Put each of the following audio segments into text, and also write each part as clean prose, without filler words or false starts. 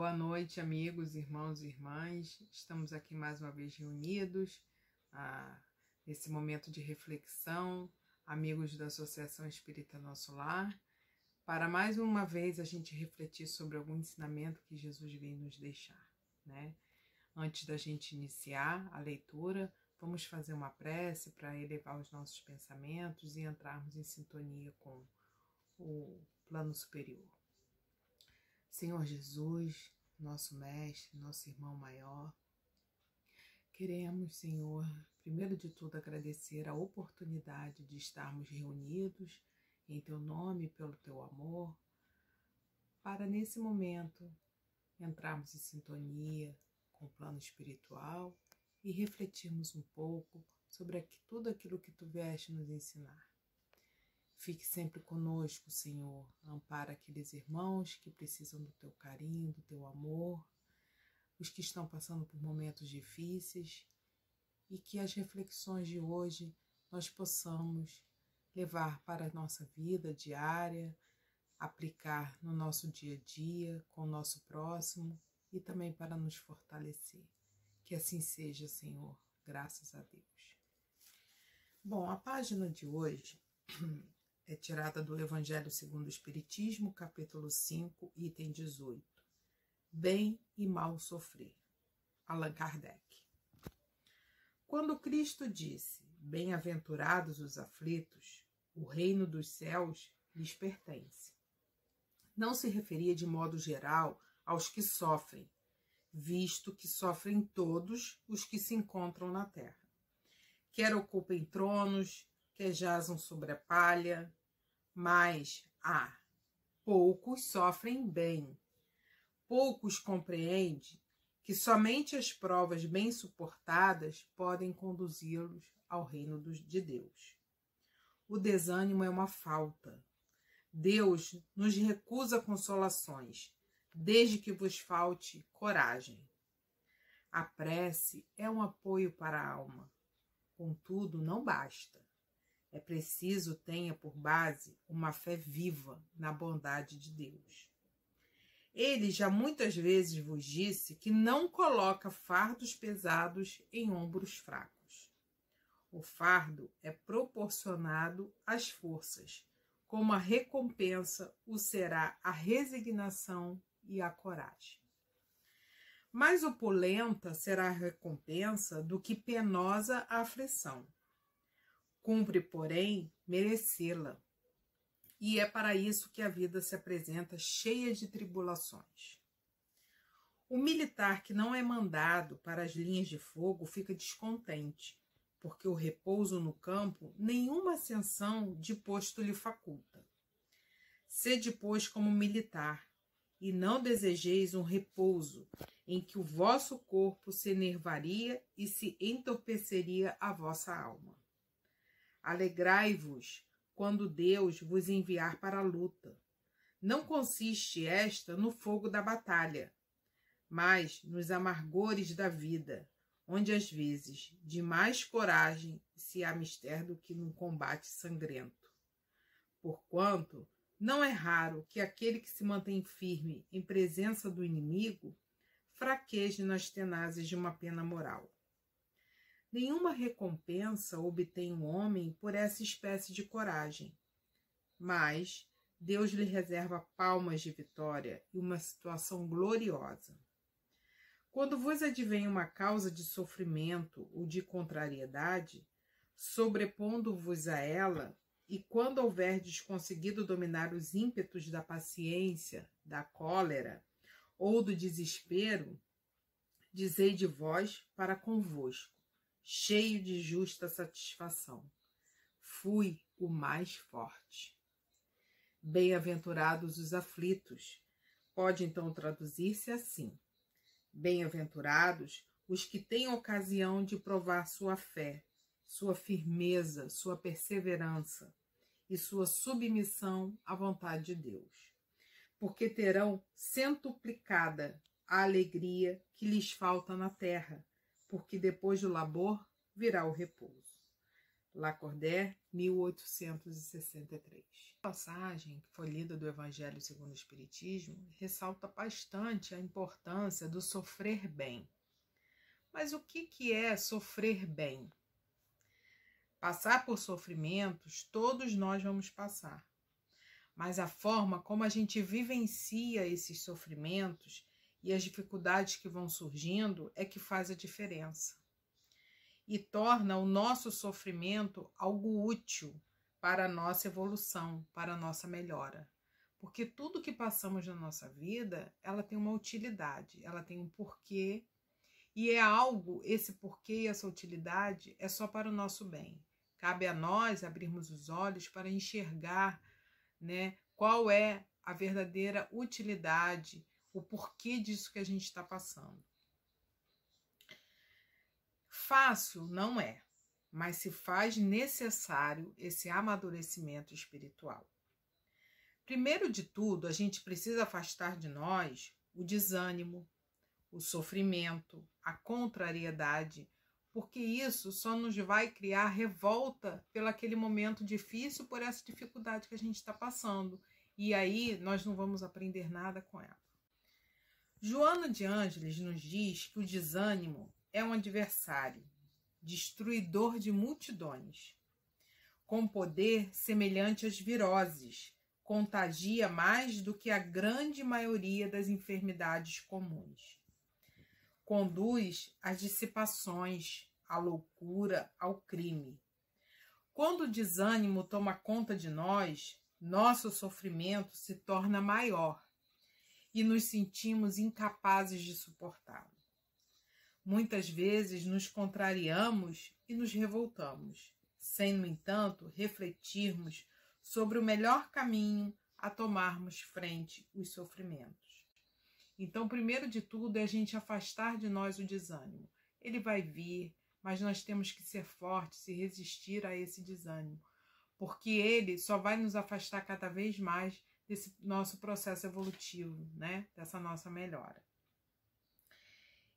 Boa noite, amigos, irmãos e irmãs. Estamos aqui mais uma vez reunidos nesse momento de reflexão, amigos da Associação Espírita Nosso Lar, para mais uma vez a gente refletir sobre algum ensinamento que Jesus vem nos deixar, né? Antes da gente iniciar a leitura, vamos fazer uma prece para elevar os nossos pensamentos e entrarmos em sintonia com o plano superior. Senhor Jesus, nosso mestre, nosso irmão maior, queremos, Senhor, primeiro de tudo agradecer a oportunidade de estarmos reunidos em Teu nome e pelo Teu amor, para nesse momento entrarmos em sintonia com o plano espiritual e refletirmos um pouco sobre tudo aquilo que Tu vieste nos ensinar. Fique sempre conosco, Senhor. Ampara aqueles irmãos que precisam do Teu carinho, do Teu amor, os que estão passando por momentos difíceis, e que as reflexões de hoje nós possamos levar para a nossa vida diária, aplicar no nosso dia a dia, com o nosso próximo e também para nos fortalecer. Que assim seja, Senhor. Graças a Deus. Bom, a página de hoje é tirada do Evangelho segundo o Espiritismo, capítulo 5, item 18. Bem e mal sofrer. Allan Kardec. Quando Cristo disse, bem-aventurados os aflitos, o reino dos céus lhes pertence. Não se referia de modo geral aos que sofrem, visto que sofrem todos os que se encontram na terra. Quer ocupem tronos, quer jazam sobre a palha, mas, poucos sofrem bem. Poucos compreendem que somente as provas bem suportadas podem conduzi-los ao reino de Deus. O desânimo é uma falta. Deus nos recusa consolações, desde que vos falte coragem. A prece é um apoio para a alma. Contudo, não basta. É preciso tenha por base uma fé viva na bondade de Deus. Ele já muitas vezes vos disse que não coloca fardos pesados em ombros fracos. O fardo é proporcionado às forças, como a recompensa o será a resignação e a coragem. Mais opulenta será a recompensa do que penosa a aflição. Cumpre, porém, merecê-la. E é para isso que a vida se apresenta cheia de tribulações. O militar que não é mandado para as linhas de fogo fica descontente, porque o repouso no campo nenhuma ascensão de posto lhe faculta. Sede, pois, como militar, e não desejeis um repouso em que o vosso corpo se enervaria e se entorpeceria a vossa alma. Alegrai-vos quando Deus vos enviar para a luta. Não consiste esta no fogo da batalha, mas nos amargores da vida, onde às vezes de mais coragem se há mister do que num combate sangrento. Porquanto não é raro que aquele que se mantém firme em presença do inimigo fraqueje nas tenazes de uma pena moral. Nenhuma recompensa obtém um homem por essa espécie de coragem, mas Deus lhe reserva palmas de vitória e uma situação gloriosa. Quando vos advém uma causa de sofrimento ou de contrariedade, sobrepondo-vos a ela, e quando houverdes conseguido dominar os ímpetos da paciência, da cólera ou do desespero, dizei de vós para convosco, cheio de justa satisfação: fui o mais forte. Bem-aventurados os aflitos. Pode então traduzir-se assim: bem-aventurados os que têm ocasião de provar sua fé, sua firmeza, sua perseverança e sua submissão à vontade de Deus, porque terão centuplicada a alegria que lhes falta na terra, porque depois do labor virá o repouso. Lacordaire, 1863. A passagem que foi lida do Evangelho segundo o Espiritismo ressalta bastante a importância do sofrer bem. Mas o que é sofrer bem? Passar por sofrimentos, todos nós vamos passar. Mas a forma como a gente vivencia esses sofrimentos e as dificuldades que vão surgindo é que faz a diferença. E torna o nosso sofrimento algo útil para a nossa evolução, para a nossa melhora. Porque tudo que passamos na nossa vida, ela tem uma utilidade, ela tem um porquê, e é algo, esse porquê e essa utilidade é só para o nosso bem. Cabe a nós abrirmos os olhos para enxergar, né, qual é a verdadeira utilidade, o porquê disso que a gente está passando. Fácil não é, mas se faz necessário esse amadurecimento espiritual. Primeiro de tudo, a gente precisa afastar de nós o desânimo, o sofrimento, a contrariedade, porque isso só nos vai criar revolta pelo aquele momento difícil, por essa dificuldade que a gente está passando. E aí nós não vamos aprender nada com ela. Joana de Ângeles nos diz que o desânimo é um adversário, destruidor de multidões, com poder semelhante às viroses, contagia mais do que a grande maioria das enfermidades comuns. Conduz às dissipações, à loucura, ao crime. Quando o desânimo toma conta de nós, nosso sofrimento se torna maior e nos sentimos incapazes de suportá-lo. Muitas vezes nos contrariamos e nos revoltamos, sem, no entanto, refletirmos sobre o melhor caminho a tomarmos frente aos sofrimentos. Então, primeiro de tudo, é a gente afastar de nós o desânimo. Ele vai vir, mas nós temos que ser fortes e resistir a esse desânimo, porque ele só vai nos afastar cada vez mais desse nosso processo evolutivo, né? Dessa nossa melhora.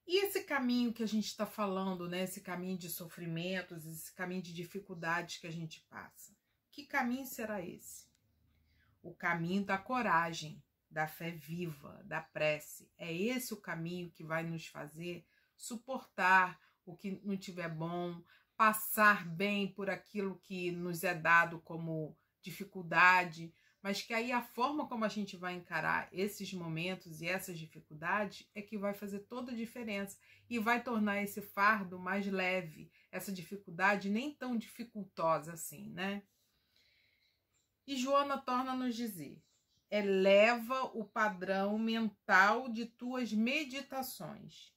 E esse caminho que a gente está falando, né? Esse caminho de sofrimentos, esse caminho de dificuldades que a gente passa. Que caminho será esse? O caminho da coragem, da fé viva, da prece. É esse o caminho que vai nos fazer suportar o que não tiver bom, passar bem por aquilo que nos é dado como dificuldade, mas que aí a forma como a gente vai encarar esses momentos e essas dificuldades é que vai fazer toda a diferença e vai tornar esse fardo mais leve, essa dificuldade nem tão dificultosa assim, né? E Joana torna a nos dizer: eleva o padrão mental de tuas meditações.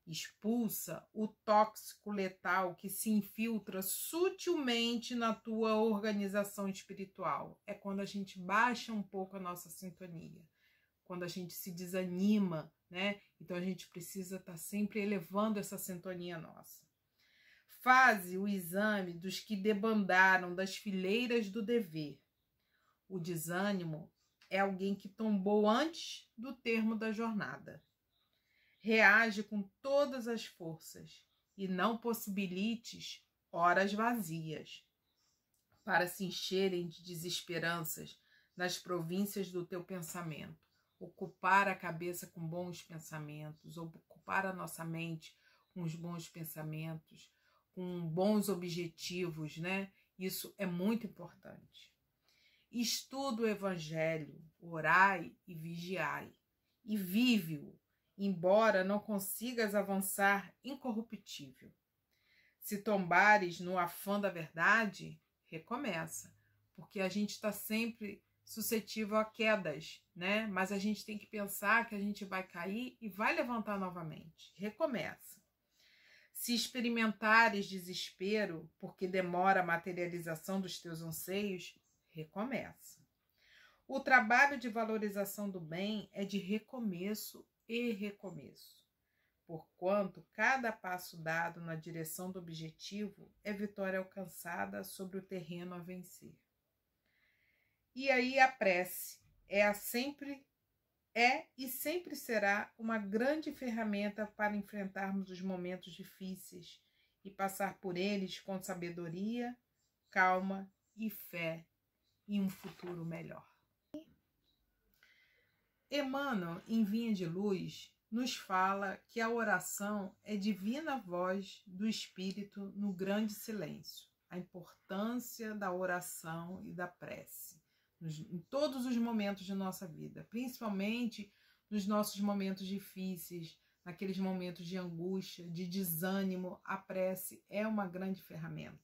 Expulsa o tóxico letal que se infiltra sutilmente na tua organização espiritual. É quando a gente baixa um pouco a nossa sintonia, quando a gente se desanima, né? Então a gente precisa estar sempre elevando essa sintonia nossa. Faze o exame dos que debandaram das fileiras do dever. O desânimo é alguém que tombou antes do termo da jornada. Reage com todas as forças e não possibilites horas vazias para se encherem de desesperanças nas províncias do teu pensamento. Ocupar a cabeça com bons pensamentos, ocupar a nossa mente com os bons pensamentos, com bons objetivos, né? Isso é muito importante. Estuda o Evangelho, orai e vigiai, e vive-o, embora não consigas avançar incorruptível. Se tombares no afã da verdade, recomeça, porque a gente está sempre suscetível a quedas, né? Mas a gente tem que pensar que a gente vai cair e vai levantar novamente. Recomeça. Se experimentares desespero, porque demora a materialização dos teus anseios, recomeça. O trabalho de valorização do bem é de recomeço e recomeço, porquanto cada passo dado na direção do objetivo é vitória alcançada sobre o terreno a vencer. E aí a prece é e sempre será uma grande ferramenta para enfrentarmos os momentos difíceis e passar por eles com sabedoria, calma e fé em um futuro melhor. Emmanuel, em Vinha de Luz, nos fala que a oração é divina voz do Espírito no grande silêncio. A importância da oração e da prece em todos os momentos de nossa vida, principalmente nos nossos momentos difíceis, naqueles momentos de angústia, de desânimo. A prece é uma grande ferramenta.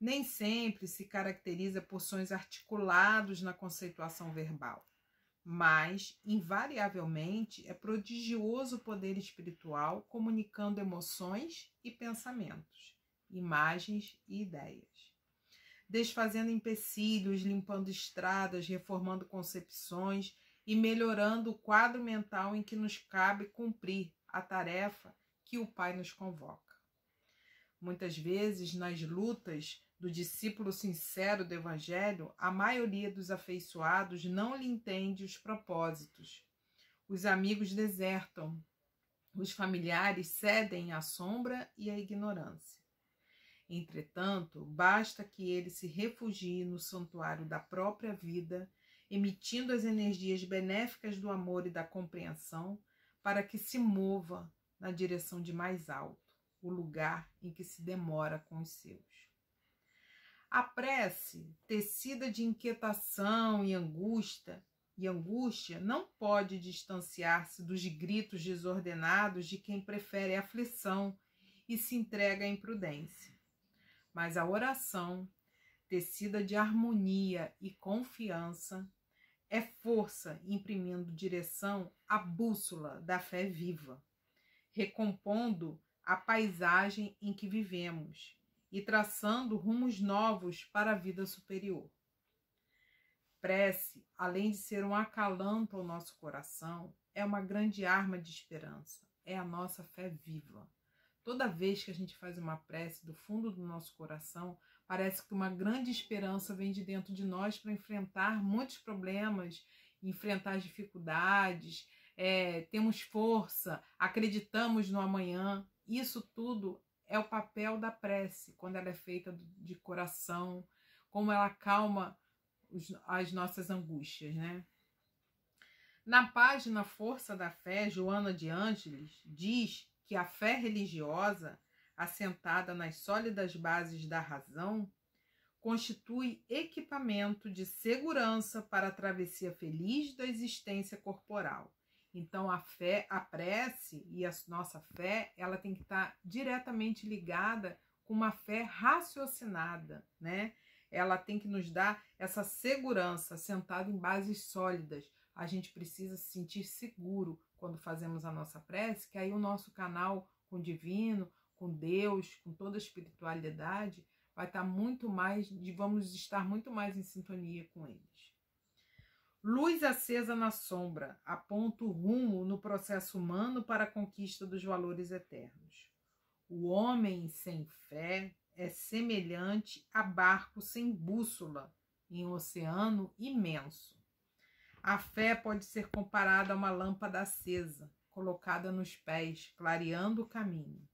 Nem sempre se caracteriza por sons articulados na conceituação verbal, mas, invariavelmente, é prodigioso o poder espiritual comunicando emoções e pensamentos, imagens e ideias, desfazendo empecilhos, limpando estradas, reformando concepções e melhorando o quadro mental em que nos cabe cumprir a tarefa que o Pai nos convoca. Muitas vezes, nas lutas do discípulo sincero do Evangelho, a maioria dos afeiçoados não lhe entende os propósitos. Os amigos desertam, os familiares cedem à sombra e à ignorância. Entretanto, basta que ele se refugie no santuário da própria vida, emitindo as energias benéficas do amor e da compreensão, para que se mova na direção de mais alto, o lugar em que se demora com os seus. A prece, tecida de inquietação e angústia, não pode distanciar-se dos gritos desordenados de quem prefere a aflição e se entrega à imprudência. Mas a oração, tecida de harmonia e confiança, é força imprimindo direção à bússola da fé viva, recompondo a paisagem em que vivemos e traçando rumos novos para a vida superior. Prece, além de ser um acalanto ao nosso coração, é uma grande arma de esperança, é a nossa fé viva. Toda vez que a gente faz uma prece do fundo do nosso coração, parece que uma grande esperança vem de dentro de nós para enfrentar muitos problemas, enfrentar as dificuldades, temos força, acreditamos no amanhã. Isso tudo é o papel da prece, quando ela é feita de coração, como ela acalma as nossas angústias, né? Na página Força da Fé, Joana de Ângeles diz que a fé religiosa, assentada nas sólidas bases da razão, constitui equipamento de segurança para a travessia feliz da existência corporal. Então, a prece e a nossa fé, ela tem que estar diretamente ligada com uma fé raciocinada, né? Ela tem que nos dar essa segurança, sentada em bases sólidas. A gente precisa se sentir seguro quando fazemos a nossa prece, que aí o nosso canal com o divino, com Deus, com toda a espiritualidade, vai estar vamos estar muito mais em sintonia com eles. Luz acesa na sombra, aponta o rumo no processo humano para a conquista dos valores eternos. O homem sem fé é semelhante a barco sem bússola em um oceano imenso. A fé pode ser comparada a uma lâmpada acesa, colocada nos pés, clareando o caminho.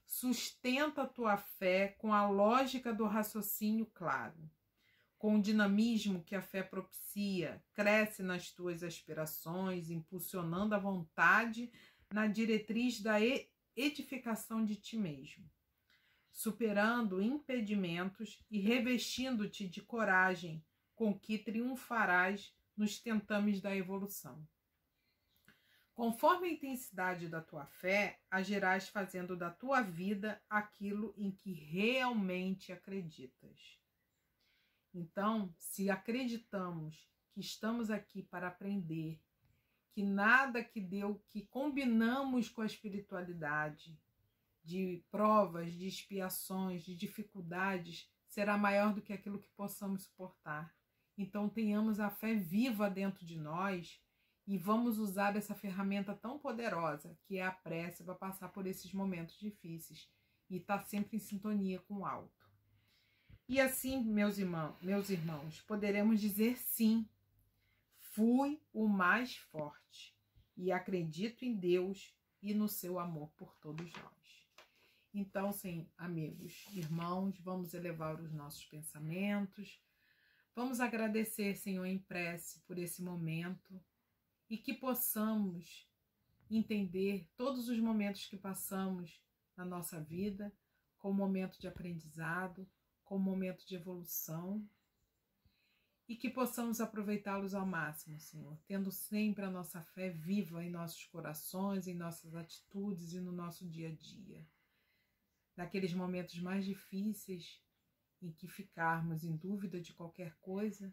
Sustenta a tua fé com a lógica do raciocínio claro. Com o dinamismo que a fé propicia, cresce nas tuas aspirações, impulsionando a vontade na diretriz da edificação de ti mesmo, superando impedimentos e revestindo-te de coragem, com que triunfarás nos tentames da evolução. Conforme a intensidade da tua fé, agirás fazendo da tua vida aquilo em que realmente acreditas. Então, se acreditamos que estamos aqui para aprender, que nada que combinamos com a espiritualidade, de provas, de expiações, de dificuldades, será maior do que aquilo que possamos suportar. Então, tenhamos a fé viva dentro de nós e vamos usar essa ferramenta tão poderosa, que é a prece, para passar por esses momentos difíceis e estar sempre em sintonia com o alto. E assim, meus irmãos, poderemos dizer sim, fui o mais forte e acredito em Deus e no seu amor por todos nós. Então, sim, amigos, irmãos, vamos elevar os nossos pensamentos, vamos agradecer, Senhor, em prece por esse momento e que possamos entender todos os momentos que passamos na nossa vida como momento de aprendizado, como momento de evolução e que possamos aproveitá-los ao máximo, Senhor, tendo sempre a nossa fé viva em nossos corações, em nossas atitudes e no nosso dia a dia. Naqueles momentos mais difíceis em que ficarmos em dúvida de qualquer coisa,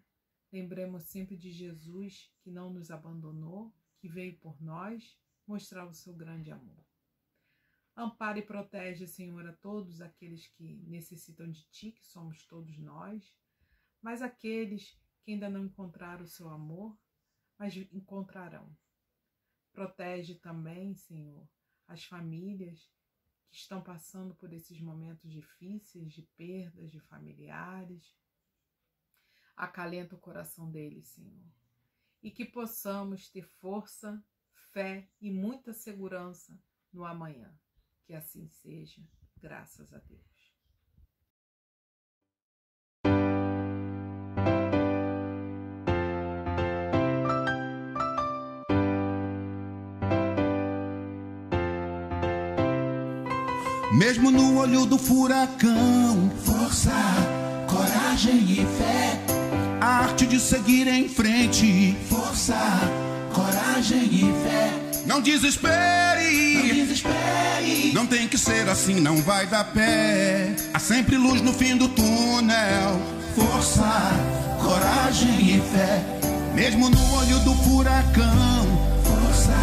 lembremos sempre de Jesus, que não nos abandonou, que veio por nós mostrar o seu grande amor. Ampara e protege, Senhor, a todos aqueles que necessitam de Ti, que somos todos nós, mas aqueles que ainda não encontraram o seu amor, mas encontrarão. Protege também, Senhor, as famílias que estão passando por esses momentos difíceis de perdas de familiares. Acalenta o coração deles, Senhor, e que possamos ter força, fé e muita segurança no amanhã. Que assim seja, graças a Deus. Mesmo no olho do furacão, força, coragem e fé, a arte de seguir em frente, força, coragem e fé. Não desespere, não desespere, não tem que ser assim, não vai dar pé. Há sempre luz no fim do túnel, força, coragem e fé. Mesmo no olho do furacão, força,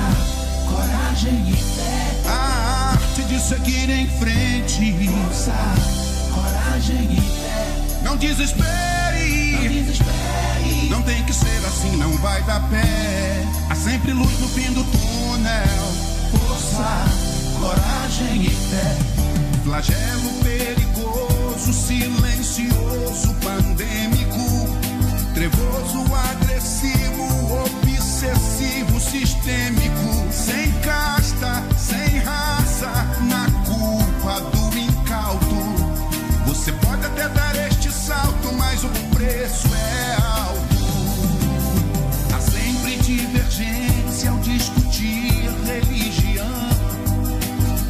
coragem e fé, a arte de seguir em frente, força, coragem e fé. Não desespere, não desespere, não tem que ser assim, não vai dar pé. Há sempre luz no fim do túnel, força, coragem e fé. Flagelo perigoso, silencioso, pandêmico, trevoso, agressivo, obsessivo, sistêmico, sem casta, sem raça, na culpa do incauto. Você pode até dar este salto, mas o preço é alto. Há sempre divergência ao discutir religião,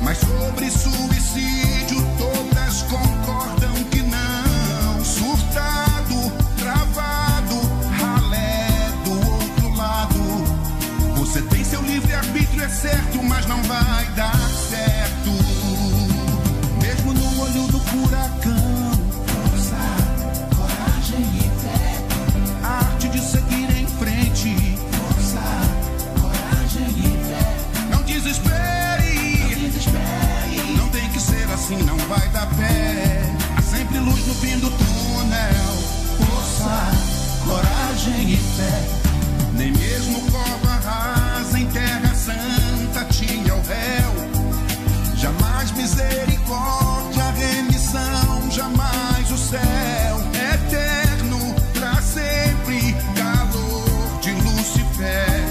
mas sobre suicídio todas concordam que não. Surtado, travado, ralé do outro lado. Você tem seu livre-arbítrio, é certo, mas não vai dar certo. Mesmo no olho do furacão, força, coragem e fé, a arte de seguir em frente, força, coragem e fé. Não desespere, não desespere, não tem que ser assim, não vai dar pé. Há sempre luz no fim do túnel, força, coragem e fé. Nem mesmo cova rasa em terra santa tinha o réu. Jamais misericórdia, remissão, jamais o céu eterno, pra sempre, calor de Lucifer.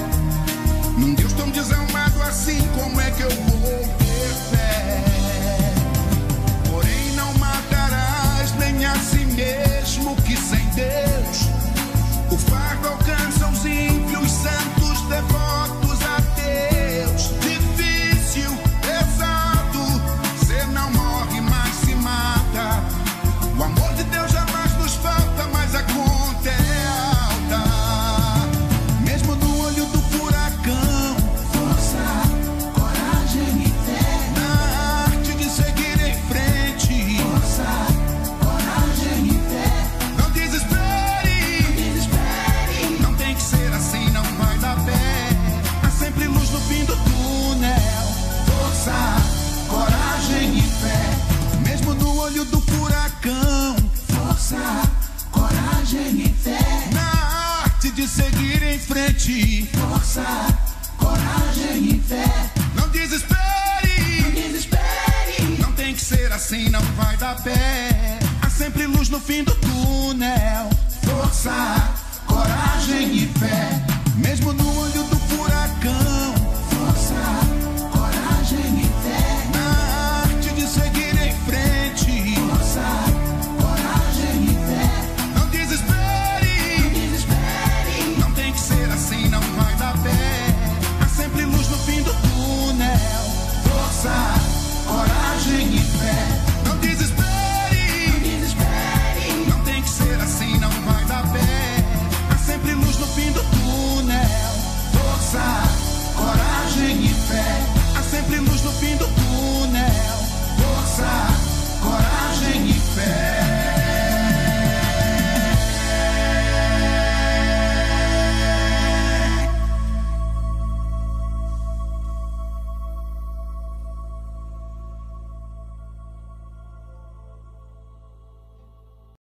Num Deus tão desalmado assim, como é que eu vou ter fé? Porém não matarás nem a si mesmo, que sem Deus o fardo alcança os ímpios, santos, devotos a Deus. Difícil, pesado, cê não morre, mas se mata. O amor de Deus jamais nos falta, mas a conta é alta. Mesmo no olho do furacão, força, coragem e fé, na arte de seguir em frente, força, coragem e fé. Não desespere, não desespere, não tem que ser assim, não vai dar pé. Há sempre luz no fim do túnel, força, coragem e fé. Mesmo no olho do furacão, força, coragem e fé, na arte de seguir em frente, força, coragem e fé. Não desespere, não desespere, não tem que ser assim, não vai dar pé. Há sempre luz no fim do túnel, força, coragem e fé. Mesmo no olho do furacão, força, coragem e fé, na arte de seguir ouvindo tudo.